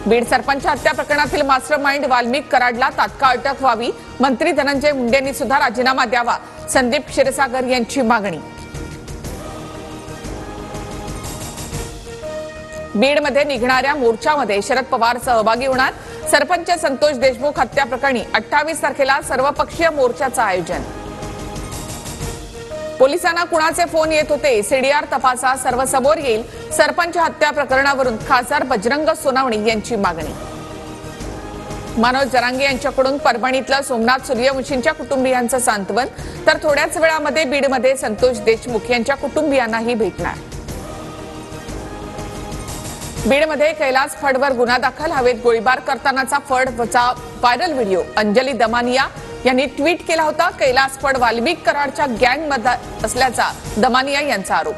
बीड सरपंच हत्या प्रकरणातील मास्टरमाइंड वाल्मिक कराडला तात्काळ अटक व्हावी, मंत्री धनंजय मुंडेंनी सुद्धा राजीनामा द्यावा, संदीप क्षीरसागर यांची मागणी. बीडमध्ये निघणाऱ्या मोर्चामध्ये शरद पवार सहभागी होणार. सरपंच संतोष देशमुख हत्या प्रकरणी 28 तारखेला सर्वपक्षीय मोर्चाचं आयोजन. पोलिसांना कुणाचे फोन येत होते, सीडीआर तपासा सर्वसमोर येईल. सरपंच हत्या प्रकरणावरून खासदार बजरंग सोनवणे यांची मागणी. मनोज जरांगे यांच्याकडून परभणीतलं सोमनाथ सूर्यवंशींच्या कुटुंबियांचं सांत्वन, तर थोड्याच वेळामध्ये बीडमध्ये संतोष देशमुख यांच्या कुटुंबियांनाही भेटणार. बीडमध्ये कैलास फडवर गुन्हा दाखल, हवेत गोळीबार करतानाचा फडचा व्हायरल व्हिडिओ. अंजली दमानिया यांनी ट्विट केला होता. कैलास फड वाल्मिक कराडच्या गँगमध्ये असल्याचा दमानिया यांचा आरोप.